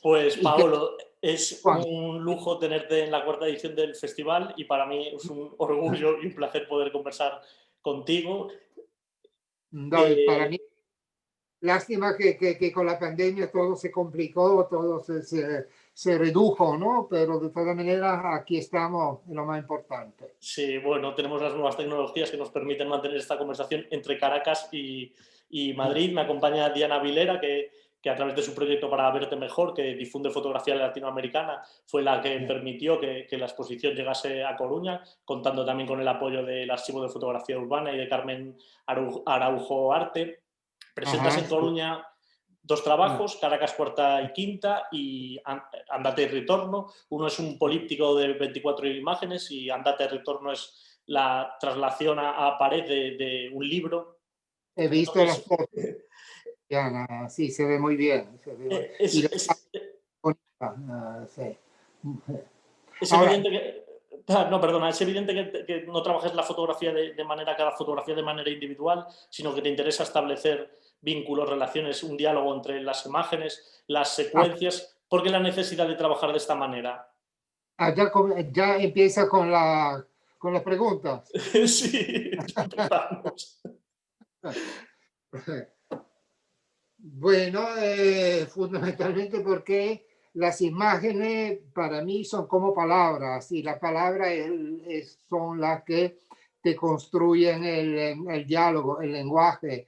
Pues ¿Y qué Paolo, es cuándo? un lujo tenerte en la cuarta edición del festival y para mí es un orgullo y un placer poder conversar contigo. No, y para mí, Eh, lástima que con la pandemia todo se complicó, todo se redujo, ¿no? Pero de todas maneras, aquí estamos, en lo más importante. sí, bueno, tenemos las nuevas tecnologías que nos permiten mantener esta conversación entre Caracas y Madrid. Me acompaña Diana Vilera, que a través de su proyecto para Verte Mejor, que difunde fotografía latinoamericana, fue la que permitió que la exposición llegase a Coruña, contando también con el apoyo del Archivo de Fotografía Urbana y de Carmen Araujo Arte. Presentas Ajá, en sí. Coruña dos trabajos, Caracas cuarta y quinta y Andate y Retorno. Uno es un políptico de 24 imágenes y Andate y Retorno es la traslación a pared de un libro. He visto las Entonces, fotos, Diana, sí, se ve muy bien. Se ve y la es, bonita, sí. es Ahora, evidente que... No, perdona, es evidente que no trabajes la fotografía de manera, cada fotografía de manera individual, sino que te interesa establecer vínculos, relaciones, un diálogo entre las imágenes, las ah, secuencias. ¿Por qué la necesidad de trabajar de esta manera? ya empieza con las preguntas. Sí, ya empezamos. Bueno, fundamentalmente porque las imágenes para mí son como palabras y las palabras son las que te construyen el diálogo, el lenguaje,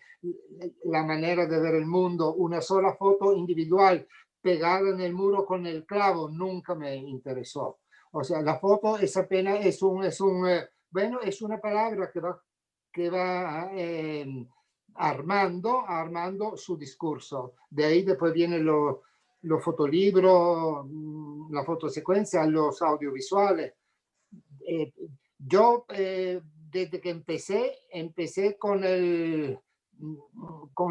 la manera de ver el mundo. Una sola foto individual pegada en el muro con el clavo nunca me interesó. O sea, la foto es apenas, bueno, es una palabra que va armando su discurso. De ahí después vienen los fotolibros, la fotosecuencia, los audiovisuales. Eh, yo, desde que empecé con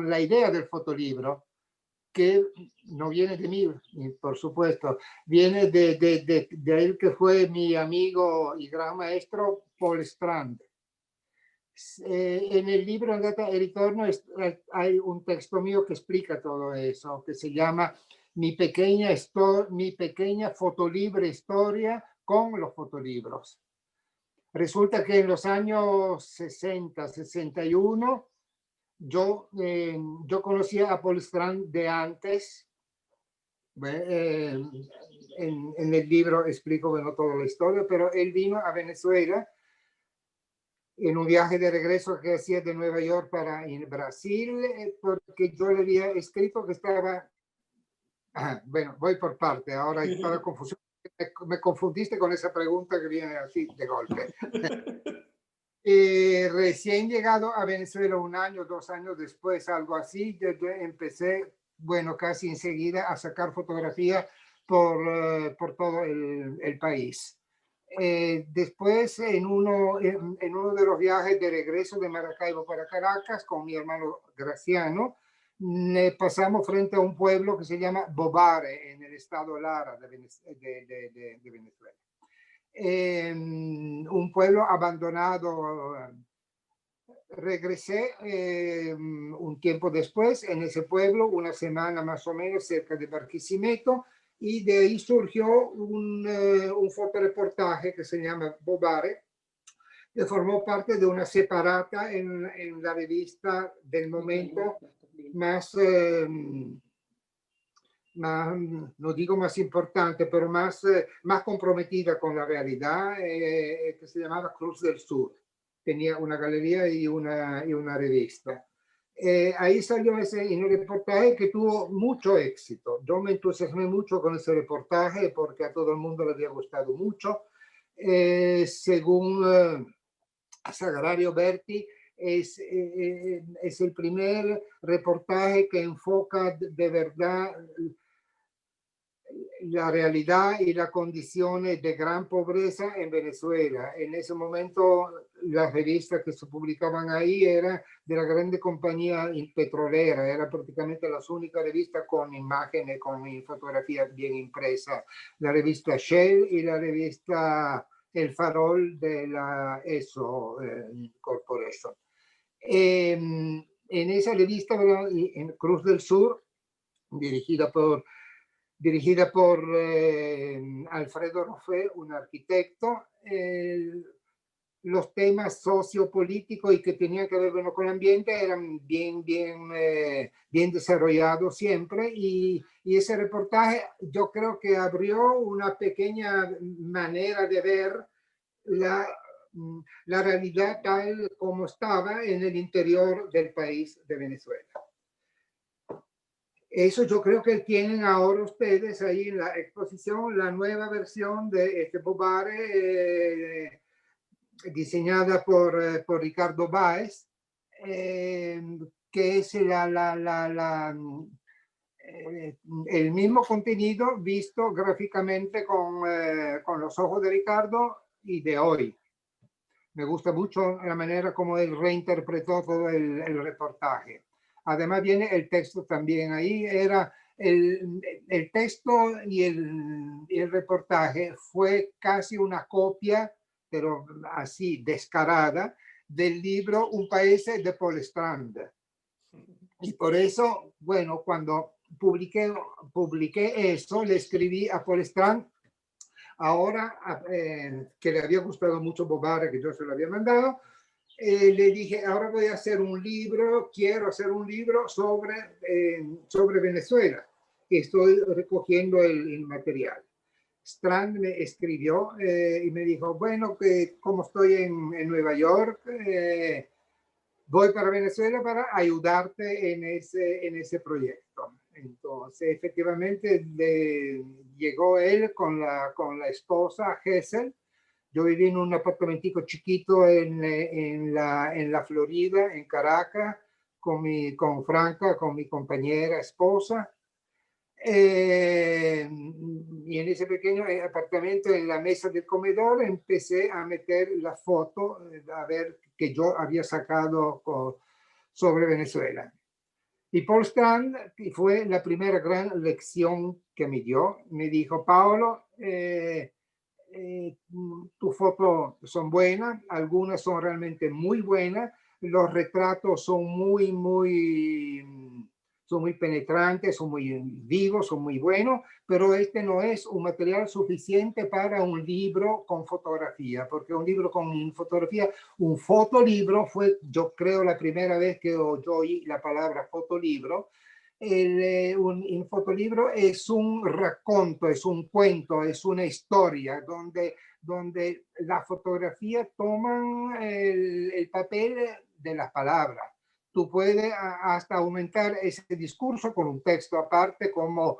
la idea del fotolibro, que no viene de mí, por supuesto, viene de él que fue mi amigo y gran maestro, Paul Strand. En el libro Andata e Ritorno hay un texto mío que explica todo eso, que se llama mi pequeña fotolibre historia con los fotolibros. Resulta que en los años 60, 61, yo conocía a Paul Strand de antes. Eh, en el libro explico, bueno, toda la historia, pero él vino a Venezuela en un viaje de regreso que hacía de Nueva York para Brasil, porque yo le había escrito que estaba, bueno, voy por parte, ahora hay toda confusión, me confundiste con esa pregunta que viene así de golpe. Recién llegado a Venezuela un año, 2 años después, algo así, yo empecé, bueno, casi enseguida a sacar fotografía por todo el país. Después, en uno de los viajes de regreso de Maracaibo para Caracas con mi hermano Graciano, pasamos frente a un pueblo que se llama Bobare, en el estado Lara de Venezuela. Un pueblo abandonado. Regresé un tiempo después en ese pueblo, una semana más o menos cerca de Barquisimeto, y de ahí surgió un fotoreportaje que se llama Bobare, que formó parte de una separata en la revista del momento más, no digo más importante, pero más comprometida con la realidad, que se llamaba Cruz del Sur. Tenía una galería y una revista. Ahí salió en el reportaje que tuvo mucho éxito. Yo me entusiasmé mucho con ese reportaje porque a todo el mundo le había gustado mucho. Según Sagrario Berti, es el primer reportaje que enfoca de verdad la realidad y las condiciones de gran pobreza en Venezuela. En ese momento, las revistas que se publicaban ahí eran de la grande compañía petrolera, era prácticamente las únicas revistas con imágenes, con fotografía bien impresa. La revista Shell y la revista El Farol de la ESO Corporation. En esa revista, en Cruz del Sur, dirigida por dirigida por Alfredo Roffé, un arquitecto. Los temas sociopolíticos y que tenían que ver bueno, con el ambiente eran bien desarrollados siempre y ese reportaje yo creo que abrió una pequeña manera de ver la realidad tal como estaba en el interior del país de Venezuela. Eso yo creo que tienen ahora ustedes ahí en la exposición la nueva versión de este Bobare, diseñada por Ricardo Báez, que es el mismo contenido visto gráficamente con los ojos de Ricardo y de hoy. Me gusta mucho la manera como él reinterpretó todo el reportaje. Además viene el texto también. Ahí era el texto y el reportaje fue casi una copia, pero así descarada, del libro Un país de Paul Strand. Y por eso, bueno, cuando publiqué eso, le escribí a Paul Strand, ahora que le había gustado mucho Bobare, que yo se lo había mandado, le dije, ahora voy a hacer un libro, quiero hacer un libro sobre Venezuela. Estoy recogiendo el material. Strand me escribió y me dijo, bueno, que como estoy en Nueva York, voy para Venezuela para ayudarte en ese proyecto. Entonces, efectivamente, llegó él con la esposa, Gesell. Yo viví en un apartamentico chiquito en la Florida, en Caracas, con Franca, con mi compañera esposa. Y en ese pequeño apartamento, en la mesa del comedor, empecé a meter la foto, a ver que yo había sacado sobre Venezuela. Y Paul Strand fue la primera gran lección que me dio. Me dijo, Paolo, tus fotos son buenas, algunas son realmente muy buenas, los retratos son muy penetrantes, son muy vivos, son muy buenos, pero este no es un material suficiente para un libro con fotografía, porque un libro con fotografía, un fotolibro fue, yo creo, la primera vez que yo oí la palabra fotolibro. Un fotolibro es un racconto, es un cuento, es una historia donde la fotografía toma el papel de las palabras. Tú puedes hasta aumentar ese discurso con un texto aparte, como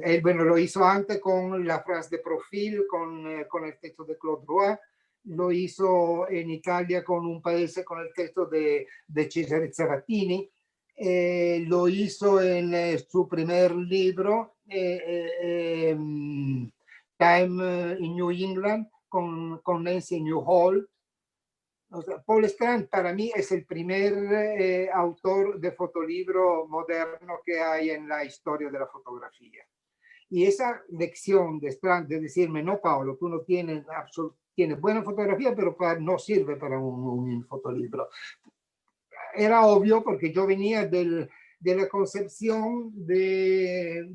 él bueno, lo hizo antes con la frase de profil, con el texto de Claude Roy, lo hizo en Italia con un país con el texto de Cesare Zavattini. Lo hizo en su primer libro, Time in New England, con Nancy Newhall. O sea, Paul Strand para mí es el primer autor de fotolibro moderno que hay en la historia de la fotografía. Y esa lección de Strand de decirme, no, Paolo, tú no tienes buena fotografía, pero no sirve para un fotolibro. Era obvio porque yo venía de la concepción del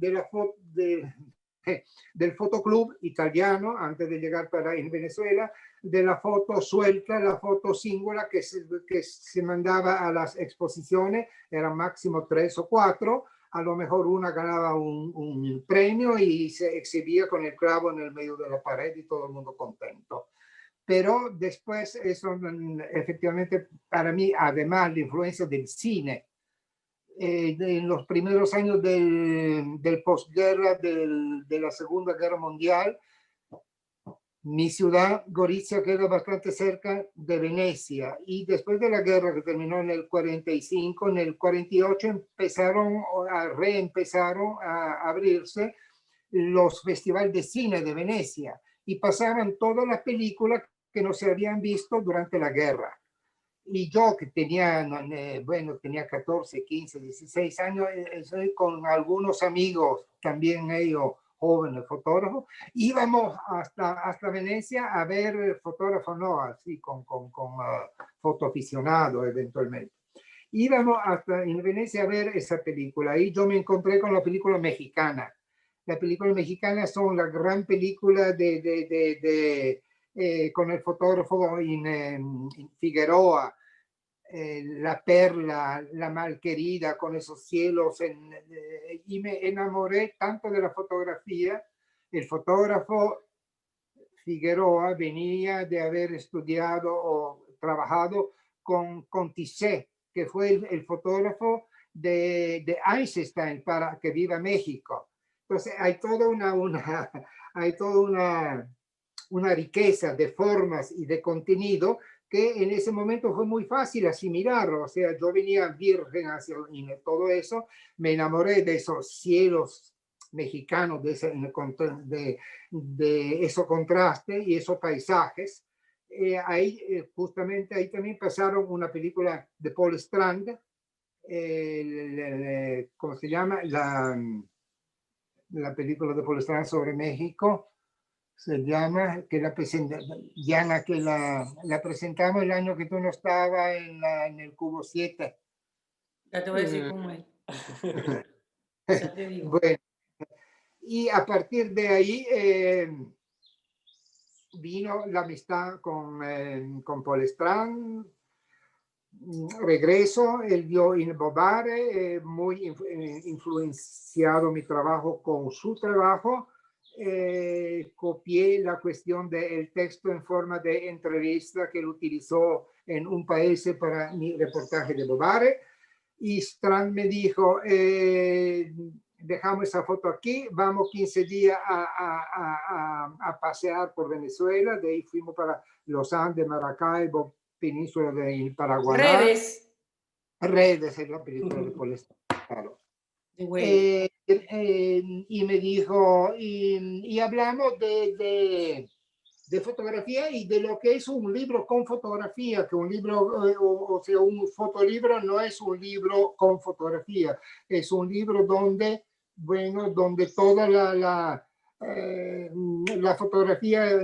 fotoclub italiano antes de llegar en Venezuela, de la foto suelta, la foto singular que se mandaba a las exposiciones, eran máximo 3 o 4, a lo mejor una ganaba un premio y se exhibía con el clavo en el medio de la pared y todo el mundo contento. Pero después eso efectivamente para mí, además la influencia del cine, en los primeros años del posguerra, de la Segunda Guerra Mundial, mi ciudad, Gorizia, queda bastante cerca de Venecia. Y después de la guerra que terminó en el 45, en el 48 reempezaron a abrirse los festivales de cine de Venecia y pasaban todas las películas que no se habían visto durante la guerra. Y yo que tenía 14, 15, 16 años, con algunos amigos, también ellos jóvenes fotógrafos, íbamos hasta Venecia a ver fotógrafos, no así con fotoaficionados eventualmente. Íbamos hasta en Venecia a ver esa película y yo me encontré con la película mexicana. Las películas mexicanas son la gran película con el fotógrafo en Figueroa, La Perla, La Malquerida, con esos cielos. Y me enamoré tanto de la fotografía. El fotógrafo Figueroa venía de haber estudiado o trabajado con Tissé, que fue el fotógrafo de Einstein para que viva México. Entonces hay toda hay toda una riqueza de formas y de contenido que en ese momento fue muy fácil asimilarlo. O sea, yo venía virgen hacia todo eso, me enamoré de esos cielos mexicanos, de esos contrastes y esos paisajes. Justamente ahí también pasaron una película de Paul Strand, ¿cómo se llama? La película de Paul Strand sobre México. Se llama, que la presenta, Diana, que la presentamos el año que tú no estabas en el Cubo 7. Ya te voy a decir cómo es. Ya te digo. Bueno, y a partir de ahí vino la amistad con Paul Strand. Regreso, él vio In Bobare, muy influenciado mi trabajo con su trabajo. Copié la cuestión del texto en forma de entrevista que él utilizó en Un país para mi reportaje de Bobare. Y Strand me dijo, dejamos esa foto aquí, vamos 15 días a pasear por Venezuela, de ahí fuimos para Los Andes, Maracaibo, península del Paraguay. Redes es la película de Paul Strand, claro. Y me dijo, y hablamos de fotografía y de lo que es un libro con fotografía, que un libro, o sea, un fotolibro no es un libro con fotografía, es un libro donde, bueno, donde toda la fotografía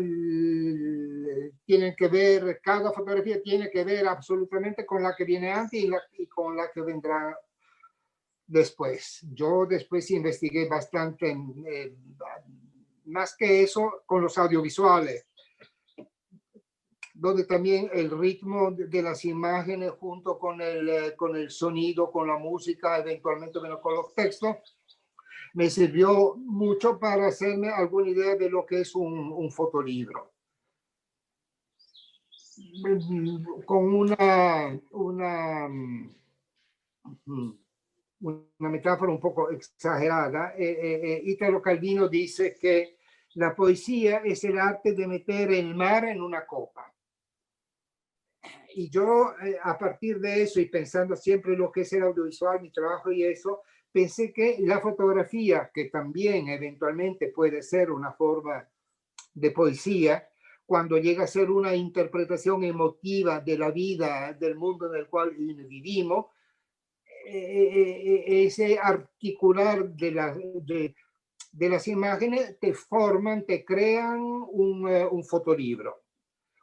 tiene que ver, cada fotografía tiene que ver absolutamente con la que viene antes y con la que vendrá después. Yo después investigué bastante, más que eso, con los audiovisuales, donde también el ritmo de las imágenes junto con el sonido, con la música, eventualmente con los textos, me sirvió mucho para hacerme alguna idea de lo que es un fotolibro. Con una metáfora un poco exagerada, Italo Calvino dice que la poesía es el arte de meter el mar en una copa. Y yo, a partir de eso, y pensando siempre en lo que es el audiovisual, mi trabajo y eso, pensé que la fotografía, que también eventualmente puede ser una forma de poesía, cuando llega a ser una interpretación emotiva de la vida, del mundo en el cual vivimos, ese articular de las imágenes te forman, te crean un fotolibro.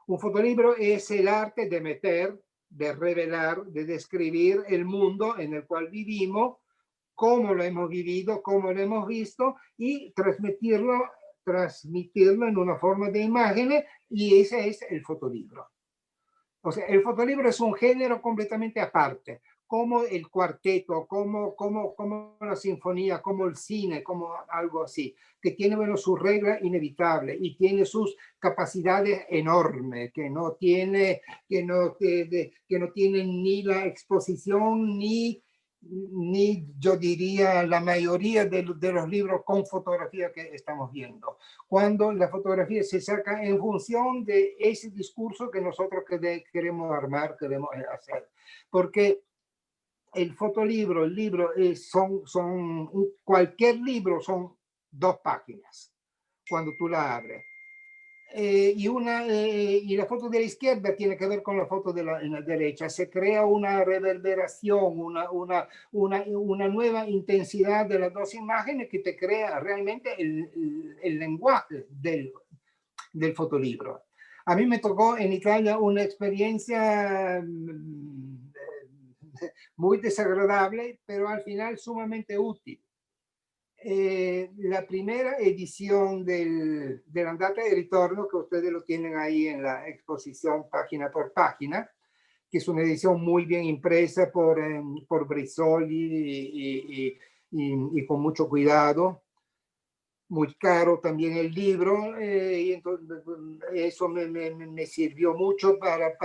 Un fotolibro es el arte de meter, de revelar, de describir el mundo en el cual vivimos, cómo lo hemos vivido, cómo lo hemos visto y transmitirlo en una forma de imágenes, y ese es el fotolibro. O sea, el fotolibro es un género completamente aparte, como el cuarteto, como la sinfonía, como el cine, como algo así, que tiene, bueno, su regla inevitable y tiene sus capacidades enormes, que no tiene ni la exposición ni yo diría la mayoría de los libros con fotografía que estamos viendo, cuando la fotografía se saca en función de ese discurso que nosotros queremos armar, queremos hacer. Porque el fotolibro, el libro, cualquier libro son 2 páginas cuando tú la abres. Y la foto de la izquierda tiene que ver con la foto de la derecha. Se crea una reverberación, una nueva intensidad de las 2 imágenes que te crea realmente el lenguaje del fotolibro. A mí me tocó en Italia una experiencia muy desagradable, pero al final sumamente útil. la primera edición del Andata y Ritorno, que ustedes lo tienen ahí en la exposición página por página, que es una edición muy bien impresa por Brizzoli y con mucho cuidado. Muy caro también el libro, y entonces eso me sirvió mucho para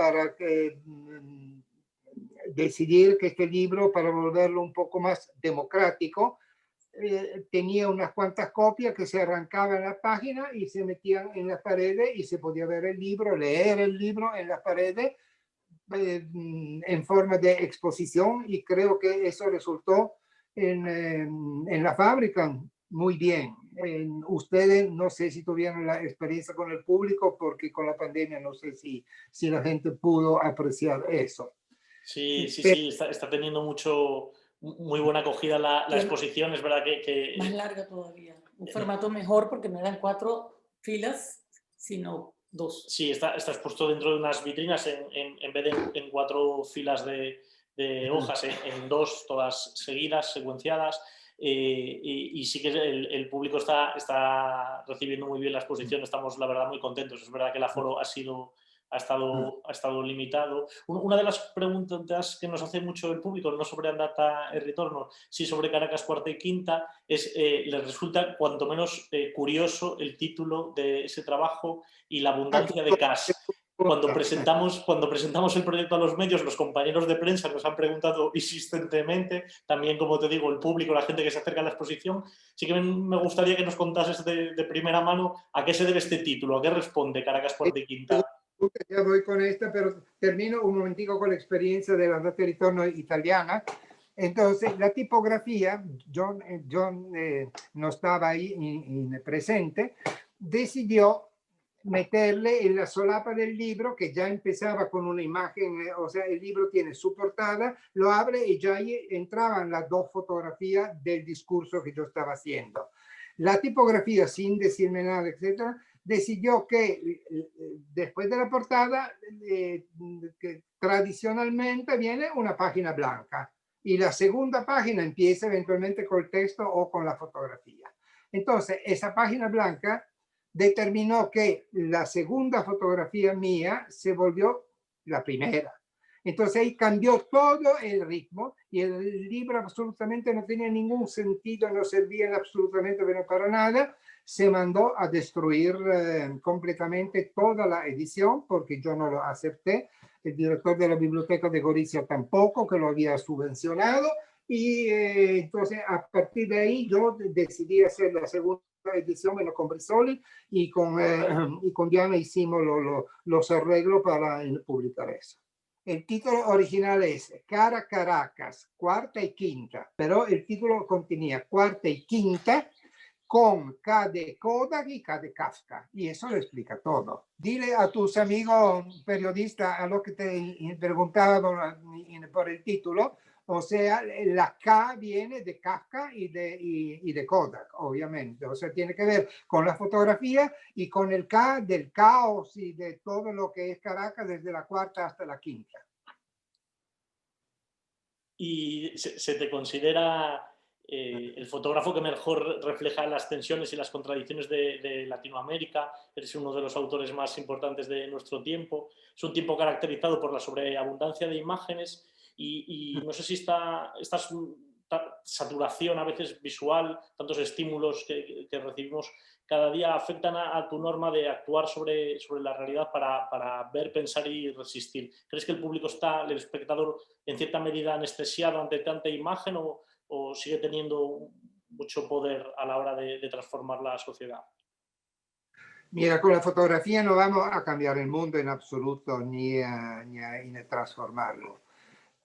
decidir que este libro, para volverlo un poco más democrático, tenía unas cuantas copias que se arrancaban en la página y se metían en las paredes y se podía ver el libro, leer el libro en las paredes en forma de exposición, y creo que eso resultó en la fábrica muy bien. Ustedes no sé si tuvieron la experiencia con el público, porque con la pandemia no sé si la gente pudo apreciar eso. Sí, sí, Pero, sí, está teniendo muy buena acogida la exposición, es verdad que... Más larga todavía, un formato mejor porque no eran 4 filas, sino 2. Sí, está expuesto dentro de unas vitrinas en vez de en 4 filas de hojas, en 2, todas seguidas, secuenciadas. Y sí que el público está recibiendo muy bien la exposición, estamos la verdad muy contentos. Es verdad que el aforo ha estado limitado. Una de las preguntas que nos hace mucho el público, no sobre Andata y Ritorno, sí sobre Caracas Cuarta y Quinta, les resulta cuanto menos curioso el título de ese trabajo y la abundancia de CAS. Cuando presentamos el proyecto a los medios, los compañeros de prensa nos han preguntado insistentemente, también, como te digo, el público, la gente que se acerca a la exposición. Sí que me gustaría que nos contases de primera mano a qué se debe este título, a qué responde Caracas Cuarta y Quinta. Ya voy con esta, pero termino un momentico con la experiencia de la Andata y Ritorno italiana. Entonces, la tipografía, yo no estaba ahí presente, decidió meterle en la solapa del libro, que ya empezaba con una imagen, o sea, el libro tiene su portada, lo abre y ya ahí entraban las 2 fotografías del discurso que yo estaba haciendo. La tipografía, sin decirme nada, etcétera, decidió que después de la portada, que tradicionalmente viene una página blanca y la segunda página empieza eventualmente con el texto o con la fotografía. Entonces, esa página blanca determinó que la segunda fotografía mía se volvió la primera. Entonces ahí cambió todo el ritmo y el libro absolutamente no tenía ningún sentido, no servía absolutamente para nada. Se mandó a destruir completamente toda la edición, porque yo no lo acepté. El director de la biblioteca de Gorizia tampoco, que lo había subvencionado. Y entonces a partir de ahí yo decidí hacer la segunda edición con Brizzoli y con Diana hicimos los arreglos para publicar eso. El título original es Cara Caracas, Cuarta y Quinta, pero el título contenía Cuarta y Quinta con K de Kodak y K de Kafka, y eso lo explica todo. Dile a tus amigos periodistas a lo que te preguntaban por el título, o sea, la K viene de Kafka y de Kodak, obviamente. O sea, tiene que ver con la fotografía y con el K del caos y de todo lo que es Caracas desde la cuarta hasta la quinta. ¿Y se te considera el fotógrafo que mejor refleja las tensiones y las contradicciones de Latinoamérica? Eres uno de los autores más importantes de nuestro tiempo. Es un tiempo caracterizado por la sobreabundancia de imágenes y no sé si esta saturación a veces visual, tantos estímulos que recibimos cada día afectan a tu norma de actuar sobre la realidad para ver, pensar y resistir. ¿Crees que el público el espectador, en cierta medida anestesiado ante tanta imagen o sigue teniendo mucho poder a la hora de transformar la sociedad? Mira, con la fotografía no vamos a cambiar el mundo en absoluto ni a transformarlo.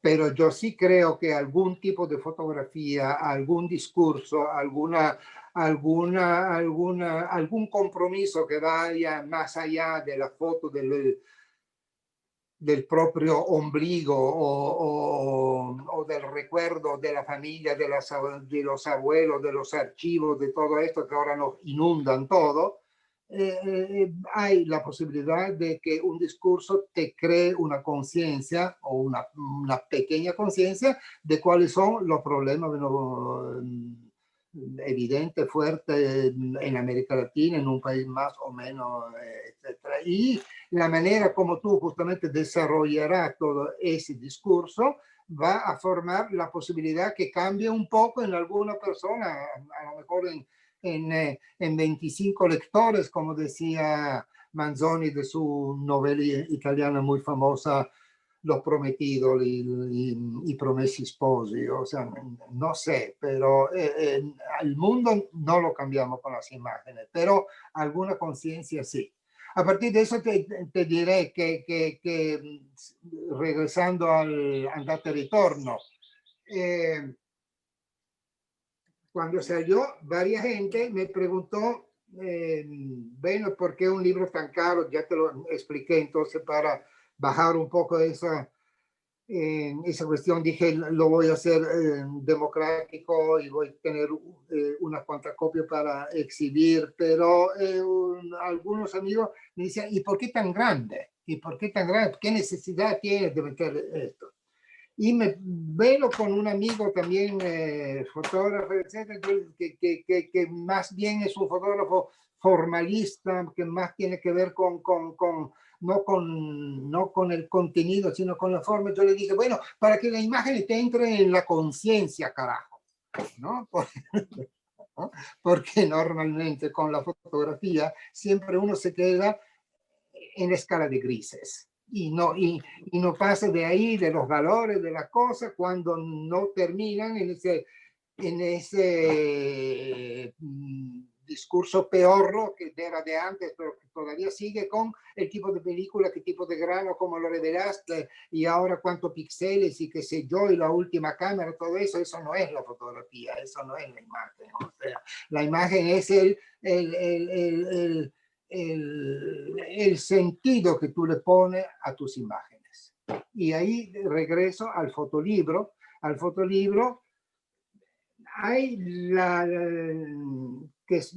Pero yo sí creo que algún tipo de fotografía, algún discurso, algún compromiso que vaya más allá de la foto del propio ombligo o del recuerdo de la familia, de los abuelos, de los archivos, de todo esto que ahora nos inundan todo. Hay la posibilidad de que un discurso te cree una conciencia o una pequeña conciencia de cuáles son los problemas evidente, fuerte en América Latina, en un país más o menos, etcétera. Y la manera como tú justamente desarrollarás todo ese discurso va a formar la posibilidad que cambie un poco en alguna persona, a lo mejor en 25 lectores, como decía Manzoni de su novela italiana muy famosa, Los Prometidos y Promessi Sposi. O sea, no sé, pero el mundo no lo cambiamos con las imágenes, pero alguna conciencia sí. A partir de eso te diré que regresando al andate e ritorno, cuando salió, varias gente me preguntó, bueno, ¿por qué un libro tan caro? Ya te lo expliqué, entonces para bajar un poco esa cuestión dije, lo voy a hacer democrático y voy a tener unas cuantas copias para exhibir, pero algunos amigos me decían, ¿y por qué tan grande? ¿Y por qué tan grande? ¿Qué necesidad tienes de meter esto? Y me veo con un amigo también, fotógrafo, etcétera, que más bien es un fotógrafo formalista, que más tiene que ver no con el contenido, sino con la forma. Yo le dije, bueno, para que la imagen te entre en la conciencia, carajo, ¿no? ¿no? Porque normalmente con la fotografía siempre uno se queda en la escala de grises. Y no pasa de ahí, de los valores de las cosas, cuando no terminan en ese discurso peor que era de antes, pero que todavía sigue con el tipo de película, qué tipo de grano, cómo lo revelaste, y ahora cuántos píxeles y qué sé yo, y la última cámara, todo eso, eso no es la fotografía, eso no es la imagen. O sea, la imagen es el sentido que tú le pones a tus imágenes. Y ahí regreso al fotolibro. Al fotolibro hay que es,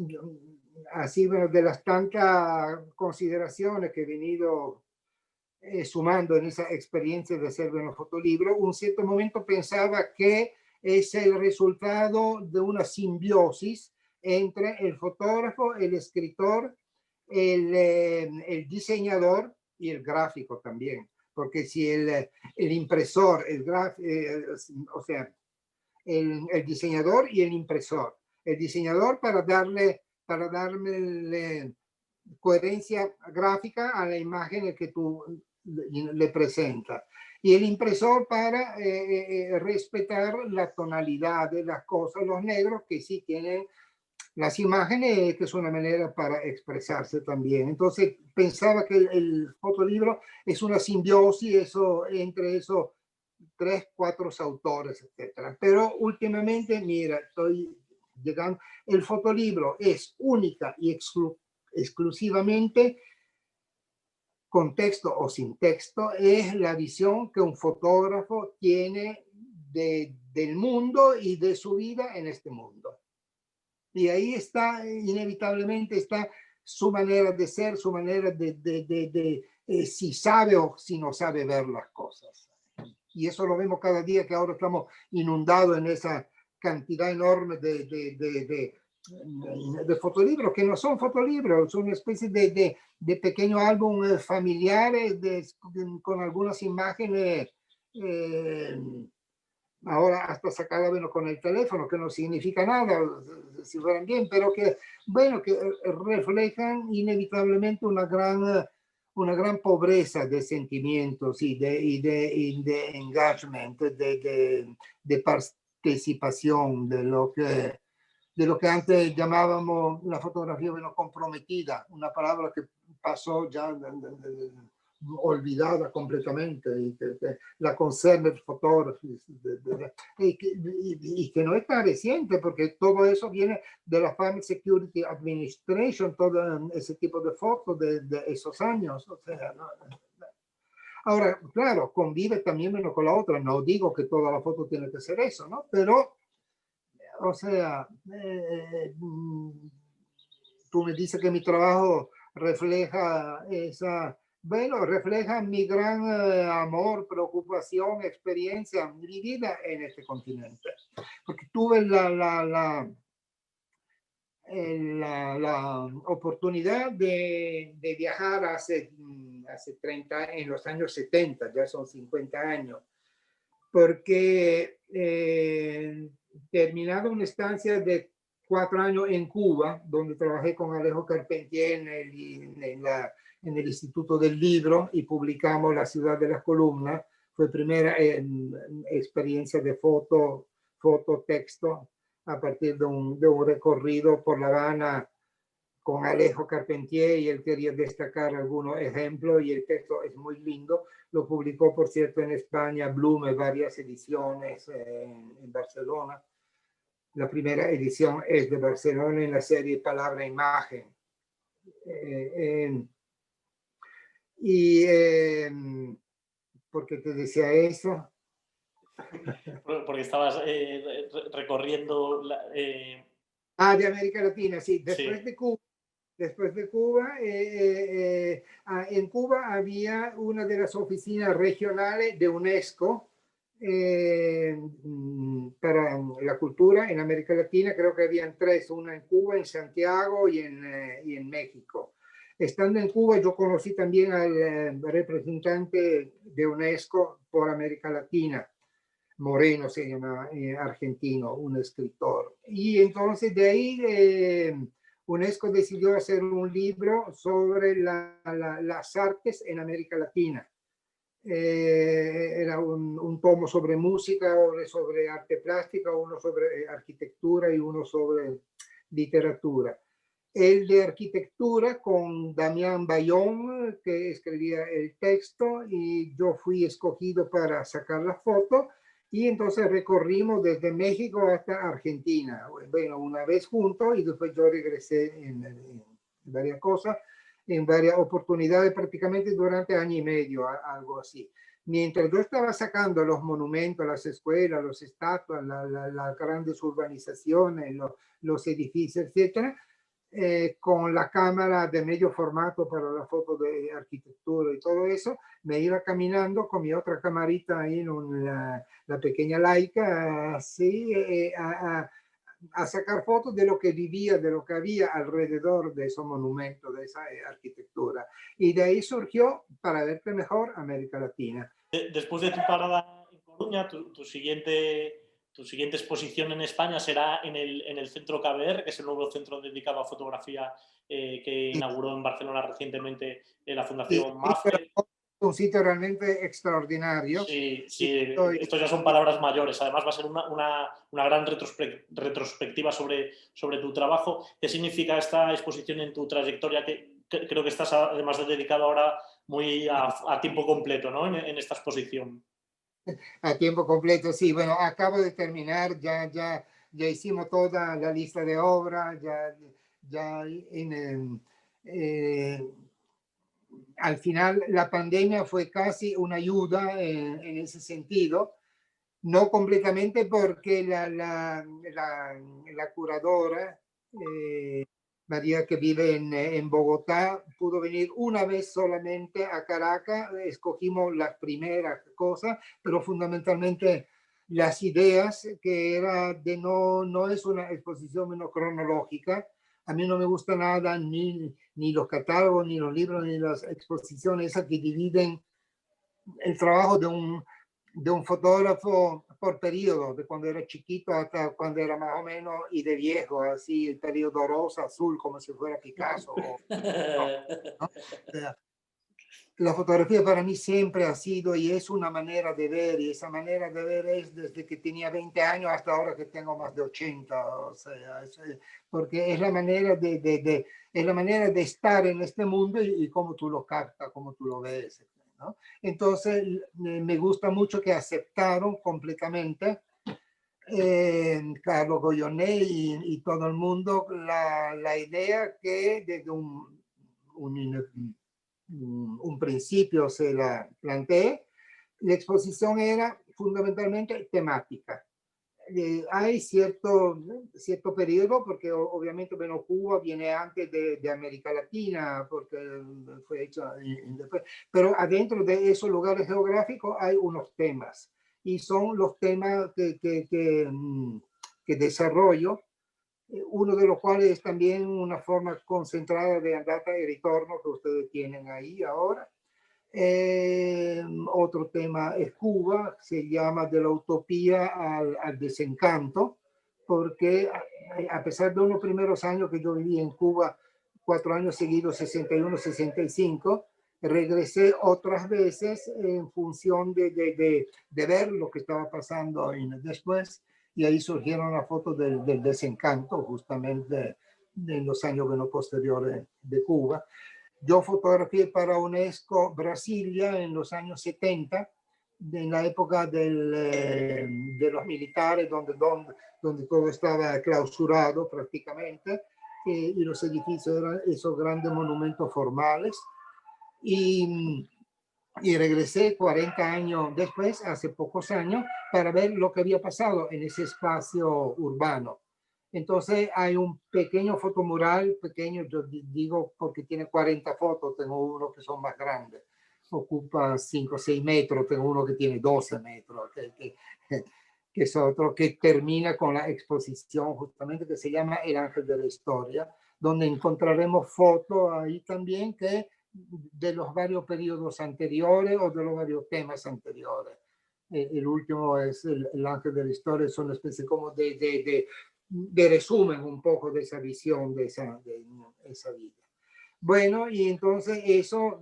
así, bueno, de las tantas consideraciones que he venido sumando en esa experiencia de hacer un fotolibro, un cierto momento pensaba que es el resultado de una simbiosis entre el fotógrafo, el escritor, el diseñador y el gráfico también. Porque si el impresor, o sea, el diseñador y el impresor. El diseñador para darle coherencia gráfica a la imagen que tú le presentas. Y el impresor para respetar la tonalidad de las cosas, los negros que sí tienen las imágenes, que es una manera para expresarse también. Entonces pensaba que el fotolibro es una simbiosis entre esos 3, 4 autores, etcétera. Pero últimamente, mira, estoy llegando, el fotolibro es única y exclusivamente, con texto o sin texto, es la visión que un fotógrafo tiene del mundo y de su vida en este mundo. Y ahí está, inevitablemente está su manera de ser, su manera de si sabe o si no sabe ver las cosas. Y eso lo vemos cada día, que ahora estamos inundados en esa cantidad enorme de fotolibros, que no son fotolibros, son una especie de pequeño álbum familiares con algunas imágenes, ahora hasta sacada, bueno, con el teléfono, que no significa nada, si fueran bien, pero que, bueno, que reflejan inevitablemente una gran pobreza de sentimientos y de engagement, de participación, de lo que antes llamábamos la fotografía, bueno, comprometida, una palabra que pasó ya olvidada completamente, y que la concerned photography, y que no es tan reciente, porque todo eso viene de la Family Security Administration, todo ese tipo de fotos de esos años. O sea, ¿no? Ahora, claro, convive también uno con la otra. No digo que toda la foto tiene que ser eso, ¿no? Pero, o sea, tú me dices que mi trabajo refleja esa, bueno, refleja mi gran amor, preocupación, experiencia, mi vida en este continente. Porque tuve la oportunidad de viajar hace 30, en los años 70, ya son 50 años, porque terminado una estancia de 4 años en Cuba, donde trabajé con Alejo Carpentier en el Instituto del Libro y publicamos La ciudad de las columnas. Fue primera experiencia de foto, texto, a partir de un recorrido por La Habana con Alejo Carpentier, y él quería destacar algunos ejemplos, y el texto es muy lindo. Lo publicó, por cierto, en España Blume, varias ediciones en Barcelona. La primera edición es de Barcelona en la serie Palabra Imagen. ¿Por qué te decía eso? Porque estabas recorriendo... de América Latina, sí. Después de Cuba, en Cuba había una de las oficinas regionales de UNESCO para la cultura en América Latina. Creo que habían 3, una en Cuba, en Santiago y en México. Estando en Cuba, yo conocí también al representante de UNESCO por América Latina, Moreno se llama, argentino, un escritor. Y entonces de ahí UNESCO decidió hacer un libro sobre las artes en América Latina. Era un tomo sobre música, sobre arte plástica, uno sobre arquitectura y uno sobre literatura. El de arquitectura con Damián Bayón, que escribía el texto, y yo fui escogido para sacar la foto, y entonces recorrimos desde México hasta Argentina. Bueno, una vez juntos, y después yo regresé en varias cosas, en varias oportunidades, prácticamente durante año y medio, algo así. Mientras yo estaba sacando los monumentos, las escuelas, los estatuas, las grandes urbanizaciones, los edificios, etcétera, con la cámara de medio formato para la foto de arquitectura y todo eso, me iba caminando con mi otra camarita ahí en la pequeña Leica, así, a sacar fotos de lo que vivía, de lo que había alrededor de esos monumentos, de esa arquitectura. Y de ahí surgió, para verte mejor, América Latina. Después de tu parada en Coruña, tu siguiente exposición en España será en el Centro KBR, que es el nuevo centro dedicado a fotografía que inauguró en Barcelona recientemente la Fundación MAFRE. Un sitio realmente extraordinario. Sí, esto ya son palabras mayores. Además va a ser una gran retrospectiva sobre tu trabajo. ¿Qué significa esta exposición en tu trayectoria? Que creo que estás además dedicado ahora muy a tiempo completo, ¿no? en esta exposición. A tiempo completo, sí. Bueno, acabo de terminar, ya hicimos toda la lista de obras, al final la pandemia fue casi una ayuda en ese sentido, no completamente, porque la curadora, María, que vive en Bogotá, pudo venir una vez solamente a Caracas. Escogimos las primeras cosas, pero fundamentalmente las ideas, que era de no es una exposición menos cronológica. A mí no me gusta nada, ni los catálogos, ni los libros, ni las exposiciones esas que dividen el trabajo de un fotógrafo por periodo, de cuando era chiquito hasta cuando era más o menos, y de viejo, así el periodo rosa, azul, como si fuera Picasso. ¿No? La fotografía para mí siempre ha sido y es una manera de ver, y esa manera de ver es desde que tenía 20 años hasta ahora que tengo más de 80, o sea, porque es la manera es la manera de estar en este mundo y cómo tú lo captas, cómo tú lo ves, ¿no? Entonces me gusta mucho que aceptaron completamente Carlos Goyoné y todo el mundo la idea que desde un principio se la planteé. La exposición era fundamentalmente temática. Hay cierto periodo, porque obviamente, bueno, Cuba viene antes de América Latina, porque fue hecho después, pero adentro de esos lugares geográficos hay unos temas, y son los temas que desarrollo uno de los cuales es también una forma concentrada de andata y retorno que ustedes tienen ahí ahora. Otro tema es Cuba, se llama de la utopía al desencanto, porque a pesar de unos primeros años que yo viví en Cuba, 4 años seguidos, 61, 65, regresé otras veces en función de ver lo que estaba pasando después, y ahí surgieron las fotos del desencanto, justamente en los años posteriores de Cuba. Yo fotografié para UNESCO Brasilia en los años 70, en la época de los militares, donde todo estaba clausurado prácticamente, y los edificios eran esos grandes monumentos formales. Y regresé 40 años después, hace pocos años, para ver lo que había pasado en ese espacio urbano. Entonces hay un pequeño fotomural, pequeño, yo digo porque tiene 40 fotos, tengo uno que son más grandes, ocupa 5 o 6 metros, tengo uno que tiene 12 metros, que es otro que termina con la exposición justamente que se llama El Ángel de la Historia, donde encontraremos fotos ahí también que de los varios periodos anteriores o de los varios temas anteriores. El último es el Ángel de la Historia, es una especie como de resumen un poco de esa visión, de esa vida. Bueno, y entonces eso,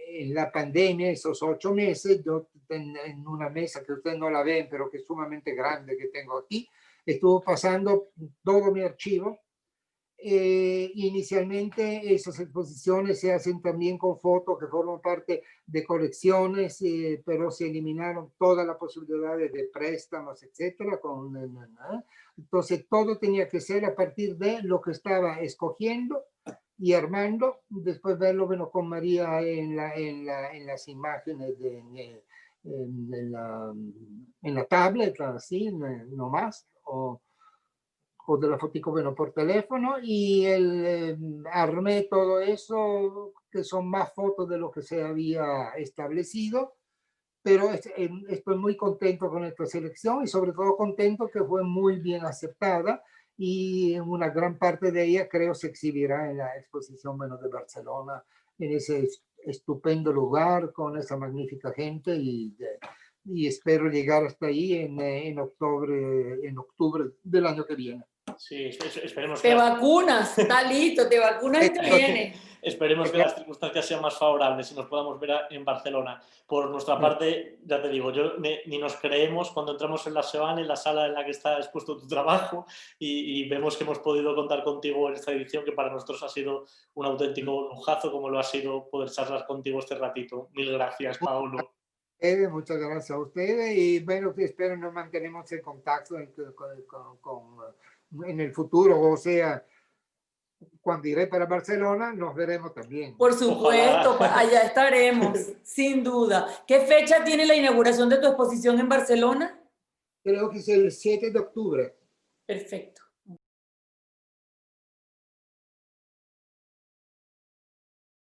en la pandemia, esos 8 meses, yo en una mesa que ustedes no la ven, pero que es sumamente grande que tengo aquí, estuve pasando todo mi archivo. Inicialmente esas exposiciones se hacen también con fotos que forman parte de colecciones, pero se eliminaron todas las posibilidades de préstamos, etcétera. Entonces todo tenía que ser a partir de lo que estaba escogiendo y armando, después verlo bueno, con María en las imágenes en la tablet, así, no más, o de la fotico bueno, por teléfono, y armé todo eso, que son más fotos de lo que se había establecido, pero estoy muy contento con esta selección y sobre todo contento que fue muy bien aceptada, y una gran parte de ella creo se exhibirá en la exposición bueno, de Barcelona, en ese estupendo lugar con esa magnífica gente, y espero llegar hasta ahí en octubre del año que viene. Sí, esperemos te vacunas, está listo, te vacunas y te viene. Esperemos que las circunstancias sean más favorables y nos podamos ver en Barcelona. Por nuestra parte, ya te digo, ni nos creemos cuando entramos en la SEBAN, en la sala en la que está expuesto tu trabajo, y vemos que hemos podido contar contigo en esta edición, que para nosotros ha sido un auténtico lujazo, como lo ha sido poder charlar contigo este ratito. Mil gracias, Paulo. Muchas gracias a ustedes, y bueno, espero nos mantenemos en contacto en el futuro, o sea, cuando iré para Barcelona nos veremos también. Por supuesto, allá estaremos, sin duda. ¿Qué fecha tiene la inauguración de tu exposición en Barcelona? Creo que es el 7 de octubre. Perfecto.